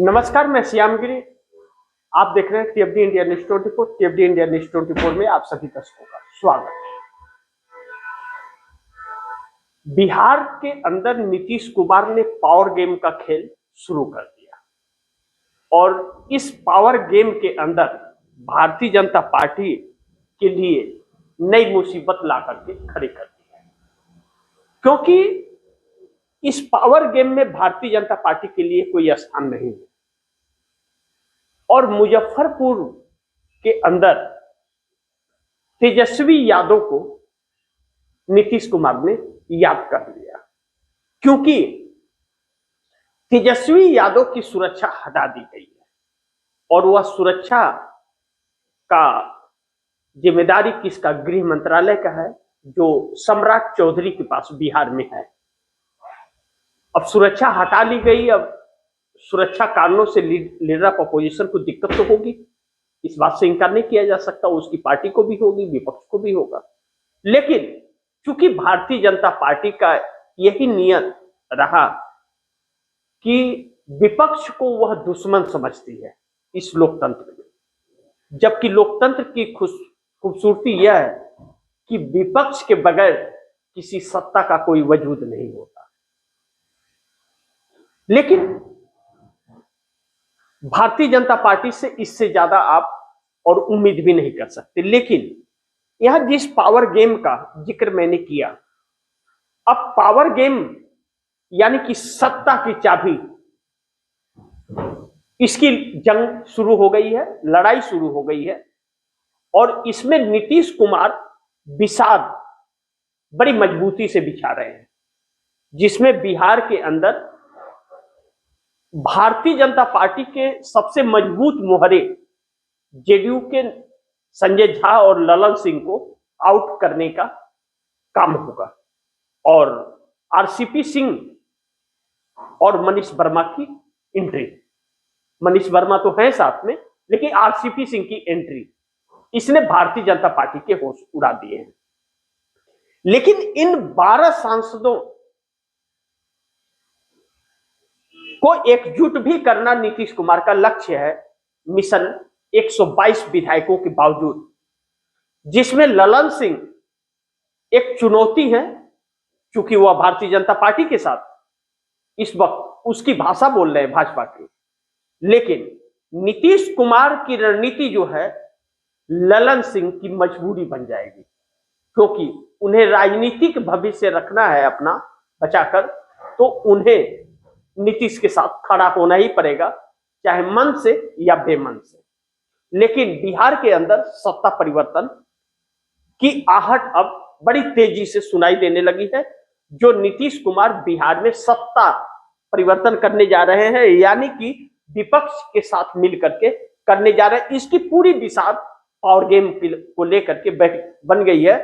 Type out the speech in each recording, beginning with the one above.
नमस्कार, मैं श्यामगिरी। आप देख रहे हैं टीएफडी इंडिया न्यूज 24। टीएफडी इंडिया न्यूज 24 में आप सभी दर्शकों का स्वागत है। बिहार के अंदर नीतीश कुमार ने पावर गेम का खेल शुरू कर दिया और इस पावर गेम के अंदर भारतीय जनता पार्टी के लिए नई मुसीबत ला करके खड़ी कर दी है, क्योंकि इस पावर गेम में भारतीय जनता पार्टी के लिए कोई स्थान नहीं है और मुजफ्फरपुर के अंदर तेजस्वी यादव को नीतीश कुमार ने याद कर लिया, क्योंकि तेजस्वी यादव की सुरक्षा हटा दी गई है और वह सुरक्षा का जिम्मेदारी किसका? गृह मंत्रालय का है, जो सम्राट चौधरी के पास बिहार में है। अब सुरक्षा हटा ली गई। अब सुरक्षा कारणों से लीडर ऑफ अपोजिशन को दिक्कत तो होगी, इस बात से इनकार नहीं किया जा सकता। उसकी पार्टी को भी होगी, विपक्ष को भी होगा। लेकिन चूंकि भारतीय जनता पार्टी का यही नियत रहा कि विपक्ष को वह दुश्मन समझती है इस लोकतंत्र में, जबकि लोकतंत्र की खूबसूरती यह है कि विपक्ष के बगैर किसी सत्ता का कोई वजूद नहीं होता। लेकिन भारतीय जनता पार्टी से इससे ज्यादा आप और उम्मीद भी नहीं कर सकते। लेकिन यहां जिस पावर गेम का जिक्र मैंने किया, अब पावर गेम यानी कि सत्ता की चाबी, इसकी जंग शुरू हो गई है, लड़ाई शुरू हो गई है और इसमें नीतीश कुमार बिसात बड़ी मजबूती से बिछा रहे हैं, जिसमें बिहार के अंदर भारतीय जनता पार्टी के सबसे मजबूत मोहरे जेडीयू के संजय झा और ललन सिंह को आउट करने का काम होगा और आरसीपी सिंह और मनीष वर्मा की एंट्री। मनीष वर्मा तो है साथ में, लेकिन आरसीपी सिंह की एंट्री इसने भारतीय जनता पार्टी के होश उड़ा दिए हैं। लेकिन इन 12 सांसदों को एकजुट भी करना नीतीश कुमार का लक्ष्य है, मिशन 122 विधायकों के बावजूद, जिसमें ललन सिंह एक चुनौती है, क्योंकि वह भारतीय जनता पार्टी के साथ इस वक्त उसकी भाषा बोल रहे हैं भाजपा की। लेकिन नीतीश कुमार की रणनीति जो है ललन सिंह की मजबूरी बन जाएगी, क्योंकि उन्हें राजनीतिक भविष्य रखना है अपना बचाकर, तो उन्हें नीतीश के साथ खड़ा होना ही पड़ेगा, चाहे मन से या बेमन से। लेकिन बिहार के अंदर सत्ता परिवर्तन की आहट अब बड़ी तेजी से सुनाई देने लगी है। जो नीतीश कुमार बिहार में सत्ता परिवर्तन करने जा रहे हैं, यानी कि विपक्ष के साथ मिलकर के करने जा रहे हैं, इसकी पूरी दिशा पावर गेम को लेकर के बन गई है।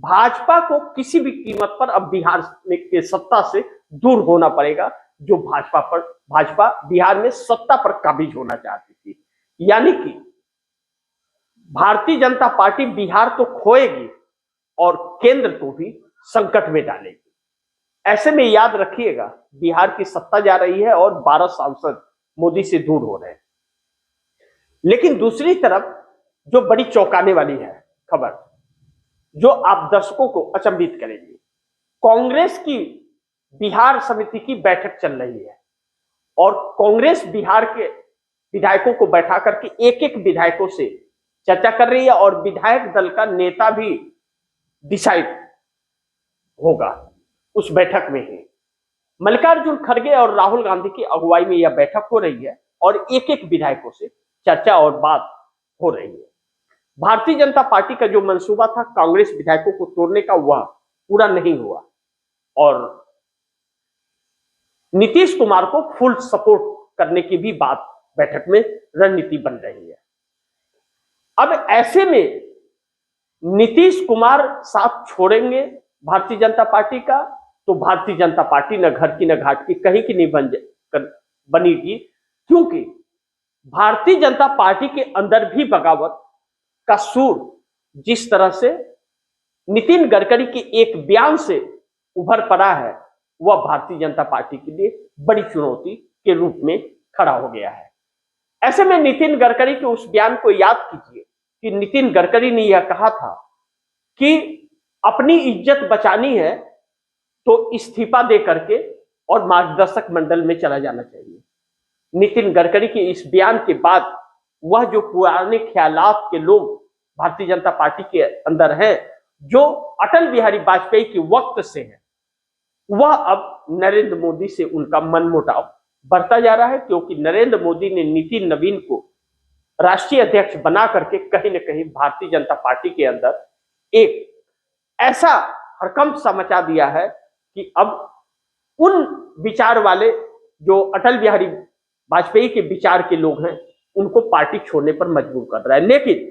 भाजपा को किसी भी कीमत पर अब बिहार के सत्ता से दूर होना पड़ेगा, जो भाजपा बिहार में सत्ता पर काबिज होना चाहती थी। यानी कि भारतीय जनता पार्टी बिहार तो खोएगी और केंद्र को भी संकट में डालेगी। ऐसे में याद रखिएगा, बिहार की सत्ता जा रही है और 12 सांसद मोदी से दूर हो रहे हैं। लेकिन दूसरी तरफ जो बड़ी चौंकाने वाली है खबर, जो आप दर्शकों को अचंभित करेगी, कांग्रेस की बिहार समिति की बैठक चल रही है और कांग्रेस बिहार के विधायकों को बैठा करके एक एक विधायकों से चर्चा कर रही है और विधायक दल का नेता भी डिसाइड होगा उस बैठक में ही। मल्लिकार्जुन खड़गे और राहुल गांधी की अगुवाई में यह बैठक हो रही है और एक एक विधायकों से चर्चा और बात हो रही है। भारतीय जनता पार्टी का जो मंसूबा था कांग्रेस विधायकों को तोड़ने का, वह पूरा नहीं हुआ और नीतीश कुमार को फुल सपोर्ट करने की भी बात बैठक में रणनीति बन रही है। अब ऐसे में नीतीश कुमार साथ छोड़ेंगे भारतीय जनता पार्टी का, तो भारतीय जनता पार्टी न घर की न घाट की, कहीं की नहीं बनेगी, क्योंकि भारतीय जनता पार्टी के अंदर भी बगावत का सूर जिस तरह से नितिन गडकरी के एक बयान से उभर पड़ा है, वह भारतीय जनता पार्टी के लिए बड़ी चुनौती के रूप में खड़ा हो गया है। ऐसे में नितिन गडकरी के उस बयान को याद कीजिए कि नितिन गडकरी ने यह कहा था कि अपनी इज्जत बचानी है तो इस्तीफा दे करके और मार्गदर्शक मंडल में चला जाना चाहिए। नितिन गडकरी के इस बयान के बाद वह जो पुराने ख्यालात के लोग भारतीय जनता पार्टी के अंदर हैं, जो अटल बिहारी वाजपेयी के वक्त से हैं, वह अब नरेंद्र मोदी से उनका मनमुटाव बढ़ता जा रहा है, क्योंकि नरेंद्र मोदी ने नितिन नवीन को राष्ट्रीय अध्यक्ष बना करके कहीं न कहीं भारतीय जनता पार्टी के अंदर एक ऐसा हड़कंप सा मचा दिया है कि अब उन विचार वाले जो अटल बिहारी वाजपेयी के विचार के लोग हैं, उनको पार्टी छोड़ने पर मजबूर कर रहा है। लेकिन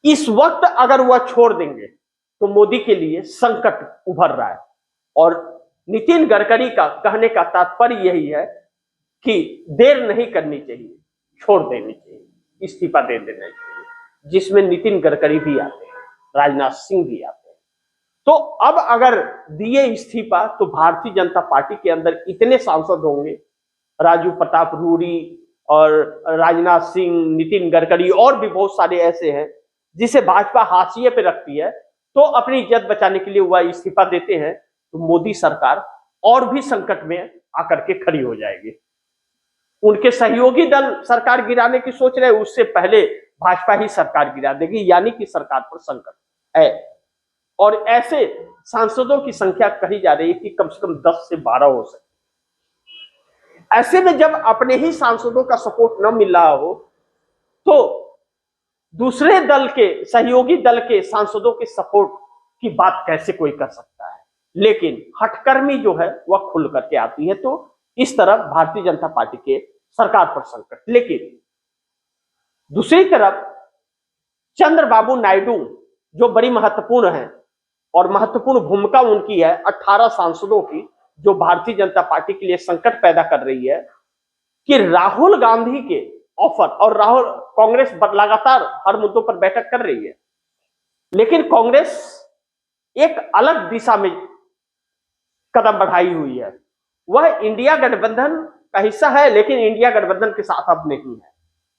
इस वक्त अगर वह छोड़ देंगे तो मोदी के लिए संकट उभर रहा है। और नितिन गडकरी का कहने का तात्पर्य यही है कि देर नहीं करनी चाहिए, छोड़ देनी चाहिए, इस्तीफा दे देना चाहिए, जिसमें नितिन गडकरी भी आते हैं, राजनाथ सिंह भी आते हैं। तो अब अगर दिए इस्तीफा तो भारतीय जनता पार्टी के अंदर इतने सांसद होंगे, राजू प्रताप रूडी और राजनाथ सिंह, नितिन गडकरी और भी बहुत सारे ऐसे हैं जिसे भाजपा हाशिए पे रखती है, तो अपनी इज्जत बचाने के लिए वह इस्तीफा देते हैं, तो मोदी सरकार और भी संकट में आकर के खड़ी हो जाएगी। उनके सहयोगी दल सरकार गिराने की सोच रहे, उससे पहले भाजपा ही सरकार गिरा देगी, यानी कि सरकार पर संकट है। और ऐसे सांसदों की संख्या कही जा रही है कि कम से कम 10 से 12 हो सकती। ऐसे में जब अपने ही सांसदों का सपोर्ट न मिल रहा हो तो दूसरे दल के, सहयोगी दल के सांसदों के सपोर्ट की बात कैसे कोई कर सकता है। लेकिन हठकर्मी जो है वह खुल करके आती है। तो इस तरफ भारतीय जनता पार्टी के सरकार पर संकट, लेकिन दूसरी तरफ चंद्रबाबू नायडू जो बड़ी महत्वपूर्ण है और महत्वपूर्ण भूमिका उनकी है 18 सांसदों की, जो भारतीय जनता पार्टी के लिए संकट पैदा कर रही है कि राहुल गांधी के ऑफर, और राहुल कांग्रेस लगातार हर मुद्दों पर बैठक कर रही है, लेकिन कांग्रेस एक अलग दिशा में कदम बढ़ाई हुई है। वह इंडिया गठबंधन का हिस्सा है, लेकिन इंडिया गठबंधन के साथ अब नहीं है।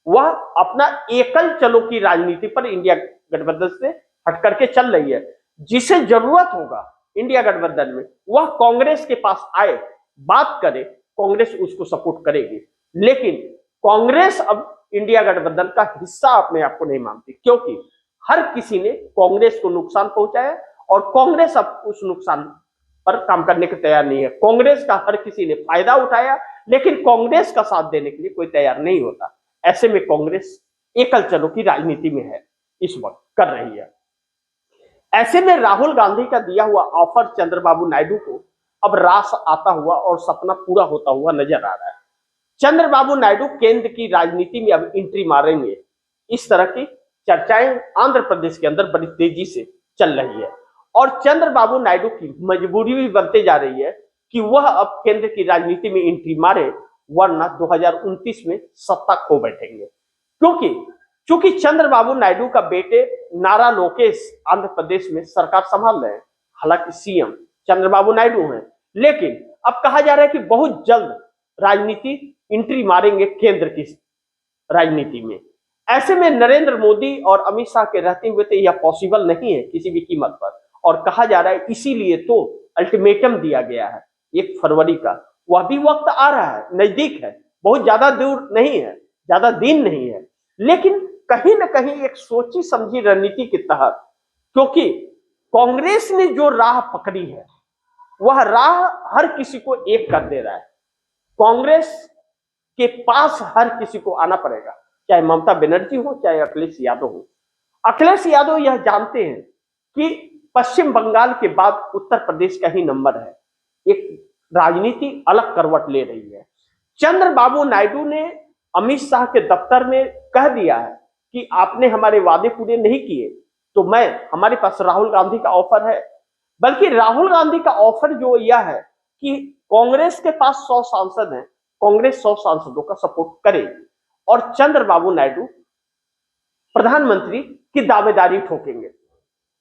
वह अपना एकल चलो की राजनीति पर इंडिया गठबंधन से हटकर के चल रही है। जिसे जरूरत होगा इंडिया गठबंधन में, वह कांग्रेस के पास आए, बात करे, कांग्रेस उसको सपोर्ट करेगी। लेकिन कांग्रेस अब इंडिया गठबंधन का हिस्सा अपने आप को नहीं मानती, क्योंकि हर किसी ने कांग्रेस को नुकसान पहुंचाया और कांग्रेस अब उस नुकसान पर काम करने को तैयार नहीं है। कांग्रेस का हर किसी ने फायदा उठाया, लेकिन कांग्रेस का साथ देने के लिए कोई तैयार नहीं होता। ऐसे में कांग्रेस एकल चलो की राजनीति में है, इस वक्त कर रही है। ऐसे में राहुल गांधी का दिया हुआ ऑफर चंद्रबाबू नायडू को अब रास आता हुआ और सपना पूरा होता हुआ नजर आ रहा है। चंद्रबाबू नायडू केंद्र की राजनीति में अब एंट्री मारेंगे, इस तरह की चर्चाएं आंध्र प्रदेश के अंदर बड़ी तेजी से चल रही है। और चंद्रबाबू नायडू की मजबूरी भी बनते जा रही है कि वह अब केंद्र की राजनीति में एंट्री मारे, वरना 2029 में सत्ता खो बैठेंगे। क्योंकि चंद्रबाबू नायडू का बेटे नारा लोकेश आंध्र प्रदेश में सरकार संभाल रहे हैं। हालांकि सीएम चंद्रबाबू नायडू हैं, लेकिन अब कहा जा रहा है कि बहुत जल्द राजनीति एंट्री मारेंगे केंद्र की राजनीति में। ऐसे में नरेंद्र मोदी और अमित शाह के रहते हुए तो यह पॉसिबल नहीं है किसी भी कीमत पर। और कहा जा रहा है इसीलिए तो अल्टीमेटम दिया गया है 1 फरवरी का। वह भी वक्त आ रहा है, नजदीक है, बहुत ज्यादा दूर नहीं है, ज्यादा दिन नहीं है, लेकिन कहीं ना कहीं एक सोची समझी रणनीति के तहत, क्योंकि कांग्रेस ने जो राह पकड़ी है वह राह हर किसी को एक कर दे रहा है। कांग्रेस के पास हर किसी को आना पड़ेगा, चाहे ममता बनर्जी हो, चाहे अखिलेश यादव हो। अखिलेश यादव यह जानते हैं कि पश्चिम बंगाल के बाद उत्तर प्रदेश का ही नंबर है। एक राजनीति अलग करवट ले रही है। चंद्रबाबू नायडू ने अमित शाह के दफ्तर में कह दिया है कि आपने हमारे वादे पूरे नहीं किए, तो हमारे पास राहुल गांधी का ऑफर है। बल्कि राहुल गांधी का ऑफर जो यह है कि कांग्रेस के पास 100 सांसद हैं, कांग्रेस 100 सांसदों का सपोर्ट करेगी और चंद्रबाबू नायडू प्रधानमंत्री की दावेदारी ठोकेंगे।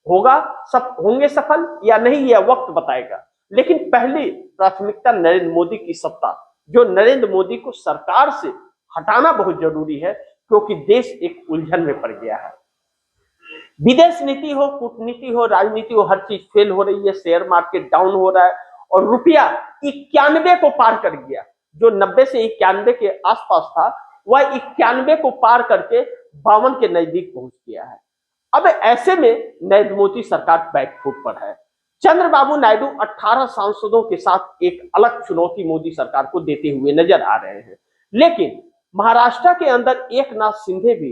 होंगे सफल या नहीं, यह वक्त बताएगा। लेकिन पहली प्राथमिकता नरेंद्र मोदी की सत्ता जो नरेंद्र मोदी को सरकार से हटाना बहुत जरूरी है, क्योंकि देश एक उलझन में पड़ गया है। विदेश नीति हो, कूटनीति हो, राजनीति हो, हर चीज फेल हो रही है। शेयर मार्केट डाउन हो रहा है और रुपया 91 को पार कर गया। जो 90 से 91 के आसपास था, वह 91 को पार करके 52 के नजदीक पहुंच गया है। अब ऐसे में नरेंद्र मोदी सरकार बैकफुट पर है। चंद्रबाबू नायडू 18 सांसदों के साथ एक अलग चुनौती मोदी सरकार को देते हुए नजर आ रहे हैं। लेकिन महाराष्ट्र के अंदर एकनाथ शिंदे भी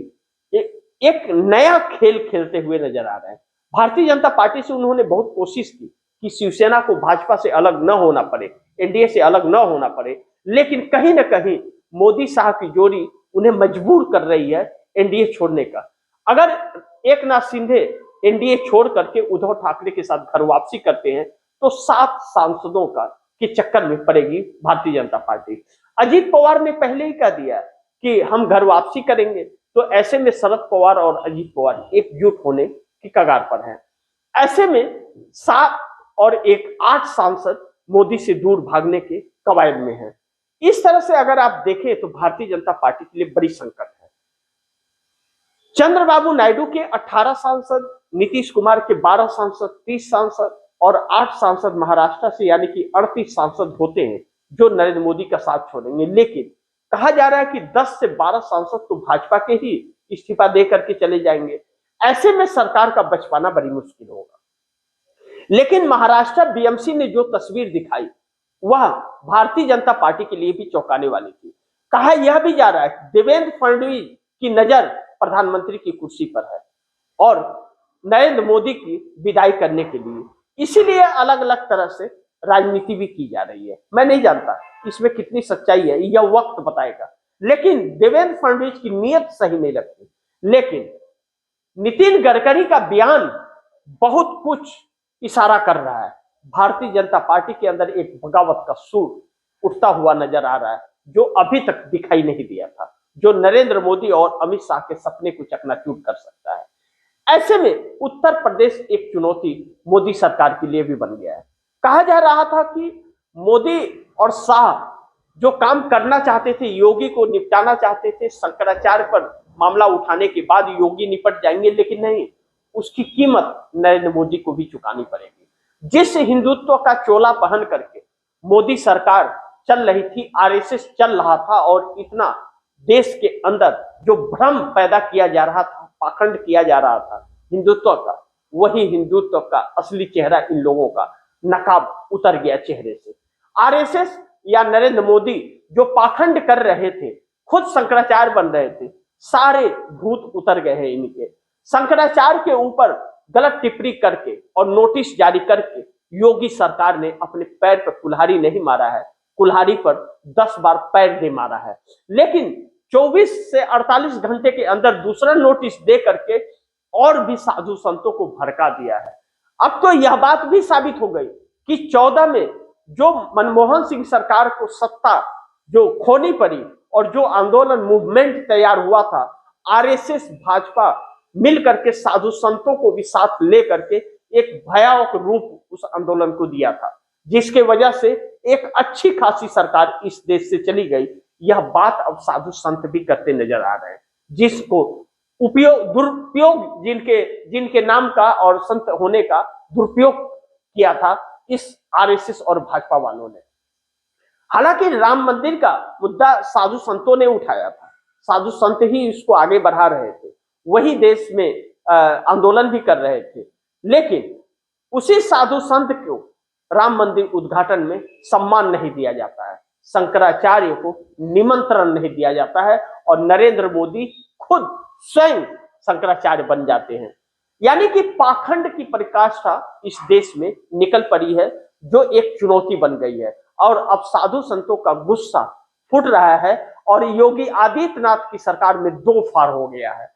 एक नया खेल खेलते हुए नजर आ रहे हैं। भारतीय जनता पार्टी से उन्होंने बहुत कोशिश की कि शिवसेना को भाजपा से अलग न होना पड़े, एनडीए से अलग न होना पड़े, लेकिन कहीं ना कहीं मोदी साहब की जोड़ी उन्हें मजबूर कर रही है एनडीए छोड़ने का। अगर एकनाथ शिंदे एनडीए छोड़ करके उद्धव ठाकरे के साथ घर वापसी करते हैं तो 7 सांसदों का के चक्कर में पड़ेगी भारतीय जनता पार्टी। अजीत पवार ने पहले ही कह दिया कि हम घर वापसी करेंगे, तो ऐसे में शरद पवार और अजीत पवार एकजुट होने की कगार पर हैं। ऐसे में 7 और 8 सांसद मोदी से दूर भागने के कवायद में हैं। इस तरह से अगर आप देखें तो भारतीय जनता पार्टी के लिए बड़ी संकट है। चंद्रबाबू नायडू के 18 सांसद, नीतीश कुमार के 12 सांसद, 30 सांसद और 8 सांसद महाराष्ट्र से, यानी कि 38 सांसद होते हैं जो नरेंद्र मोदी का साथ छोड़ेंगे। लेकिन कहा जा रहा है कि 10 से 12 सांसद तो भाजपा के ही इस्तीफा दे करके चले जाएंगे। ऐसे में सरकार का बच पाना बड़ी मुश्किल होगा। लेकिन महाराष्ट्र बीएमसी ने जो तस्वीर दिखाई वह भारतीय जनता पार्टी के लिए भी चौंकाने वाली थी। कहा यह भी जा रहा है देवेंद्र फडणवीस की नजर प्रधानमंत्री की कुर्सी पर है और नरेंद्र मोदी की विदाई करने के लिए, इसीलिए अलग अलग तरह से राजनीति भी की जा रही है। मैं नहीं जानता इसमें कितनी सच्चाई है, यह वक्त बताएगा। लेकिन देवेंद्र फडणवीस की नीयत सही नहीं लगती। लेकिन नितिन गडकरी का बयान बहुत कुछ इशारा कर रहा है। भारतीय जनता पार्टी के अंदर एक बगावत का सुर उठता हुआ नजर आ रहा है, जो अभी तक दिखाई नहीं दिया था, जो नरेंद्र मोदी और अमित शाह के सपने को चकनाचूर कर सकता है। ऐसे में उत्तर प्रदेश एक चुनौती मोदी सरकार के लिए भी बन गया है। कहा जा रहा था कि मोदी और शाह जो काम करना चाहते थे, योगी को निपटाना चाहते थे, शंकराचार्य पर मामला उठाने के बाद योगी निपट जाएंगे, लेकिन नहीं, उसकी कीमत नरेंद्र मोदी को भी चुकानी पड़ेगी। जिस हिंदुत्व का चोला पहन करके मोदी सरकार चल रही थी, आरएसएस चल रहा था और इतना देश के अंदर जो भ्रम पैदा किया जा रहा था, पाखंड किया जा रहा था हिंदुत्व का, वही हिंदुत्व का असली चेहरा इन लोगों का नकाब उतर गया चेहरे से। आरएसएस या नरेंद्र मोदी जो पाखंड कर रहे थे, खुद शंकराचार्य बन रहे थे, सारे भूत उतर गए हैं इनके। शंकराचार्य के ऊपर गलत टिप्पणी करके और नोटिस जारी करके योगी सरकार ने अपने पैर पर कुल्हाड़ी नहीं मारा है, कुल्हाड़ी पर 10 बार पैर दे मारा है। लेकिन 24 से 48 घंटे के अंदर दूसरा नोटिस दे करके और भी साधु संतों को भड़का दिया है। अब तो यह बात भी साबित हो गई कि 14 में जो मनमोहन सिंह सरकार को सत्ता जो खोनी पड़ी और जो आंदोलन मूवमेंट तैयार हुआ था, आरएसएस भाजपा मिल करके साधु संतों को भी साथ ले करके एक भयावह रूप उस आंदोलन को दिया था, जिसके वजह से एक अच्छी खासी सरकार इस देश से चली गई। यह बात अब साधु संत भी करते नजर आ रहे हैं, जिसको उपयोग दुरुपयोग जिनके नाम का और संत होने का दुरुपयोग किया था इस आरएसएस और भाजपा वालों ने। हालांकि राम मंदिर का मुद्दा साधु संतों ने उठाया था, साधु संत ही इसको आगे बढ़ा रहे थे, वही देश में आंदोलन भी कर रहे थे। लेकिन उसी साधु संत को राम मंदिर उद्घाटन में सम्मान नहीं दिया जाता है, शंकराचार्य को निमंत्रण नहीं दिया जाता है और नरेंद्र मोदी खुद स्वयं शंकराचार्य बन जाते हैं। यानी कि पाखंड की परिकाष्ठा इस देश में निकल पड़ी है, जो एक चुनौती बन गई है। और अब साधु संतों का गुस्सा फूट रहा है और योगी आदित्यनाथ की सरकार में 2 फाड़ हो गया है।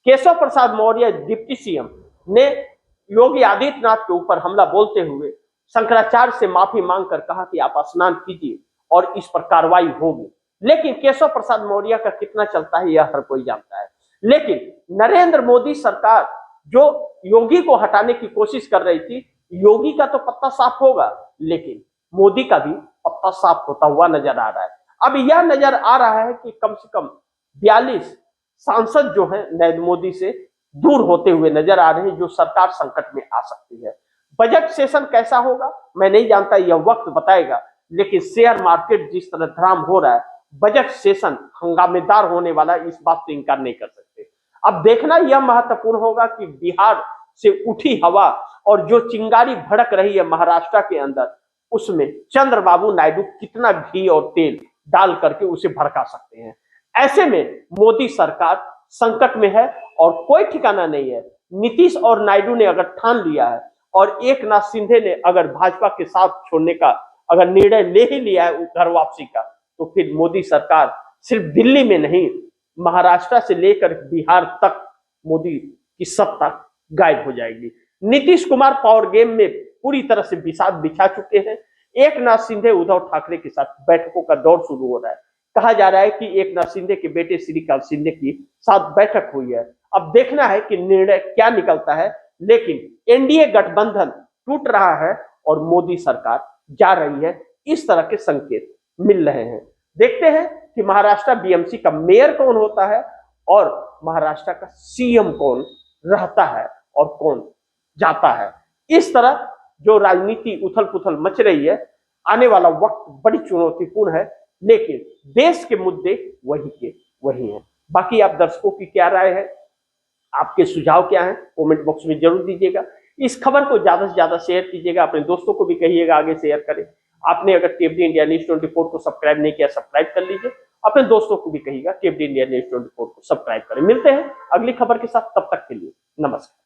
केशव प्रसाद मौर्य डिप्टी सीएम ने योगी आदित्यनाथ के ऊपर हमला बोलते हुए शंकराचार्य से माफी मांगकर कहा कि आप स्नान कीजिए और इस पर कार्रवाई होगी। लेकिन केशव प्रसाद मौर्य का कितना चलता है यह हर कोई जानता है। लेकिन नरेंद्र मोदी सरकार जो योगी को हटाने की कोशिश कर रही थी, योगी का तो पत्ता साफ होगा, लेकिन मोदी का भी पत्ता साफ होता हुआ नजर आ रहा है। अब यह नजर आ रहा है कि कम से कम 42 सांसद जो हैं नरेंद्र मोदी से दूर होते हुए नजर आ रहे हैं, जो सरकार संकट में आ सकती है। बजट सेशन कैसा होगा मैं नहीं जानता, यह वक्त बताएगा, लेकिन शेयर मार्केट जिस तरह धराम हो रहा है, बजट सेशन हंगामेदार होने वाला, इस बात से इनकार नहीं कर सकते। अब देखना यह महत्वपूर्ण होगा कि बिहार से उठी हवा और जो चिंगारी भड़क रही है महाराष्ट्र के अंदर, उसमें चंद्रबाबू नायडू कितना घी और तेल डाल करके उसे भड़का सकते हैं। ऐसे में मोदी सरकार संकट में है और कोई ठिकाना नहीं है। नीतीश और नायडू ने अगर ठान लिया है और एकनाथ शिंदे ने अगर भाजपा के साथ छोड़ने का अगर निर्णय ले ही लिया है घर वापसी का, तो फिर मोदी सरकार सिर्फ दिल्ली में नहीं, महाराष्ट्र से लेकर बिहार तक मोदी की सत्ता गायब हो जाएगी। नीतीश कुमार पावर गेम में पूरी तरह से बिसात बिछा चुके हैं। एकनाथ शिंदे उद्धव ठाकरे के साथ बैठकों का दौर शुरू हो रहा है। कहा जा रहा है कि एकनाथ शिंदे के बेटे श्रीकांत शिंदे की साथ बैठक हुई है। अब देखना है कि निर्णय क्या निकलता है, लेकिन एनडीए गठबंधन टूट रहा है और मोदी सरकार जा रही है, इस तरह के संकेत मिल रहे हैं। देखते हैं कि महाराष्ट्र बीएमसी का मेयर कौन होता है और महाराष्ट्र का सीएम कौन रहता है और कौन जाता है। इस तरह जो राजनीति उथल पुथल मच रही है, आने वाला वक्त बड़ी चुनौतीपूर्ण है, लेकिन देश के मुद्दे वही के वही हैं। बाकी आप दर्शकों की क्या राय है, आपके सुझाव क्या हैं, कमेंट बॉक्स में जरूर दीजिएगा। इस खबर को ज्यादा से ज्यादा शेयर कीजिएगा, अपने दोस्तों को भी कहिएगा आगे शेयर करें। आपने अगर टीएफडी इंडिया न्यूज 24 को सब्सक्राइब नहीं किया, सब्सक्राइब कर लीजिए। अपने दोस्तों को भी कहिएगा टीएफडी इंडिया न्यूज 24 को सब्सक्राइब करें। मिलते हैं अगली खबर के साथ, तब तक के लिए नमस्कार।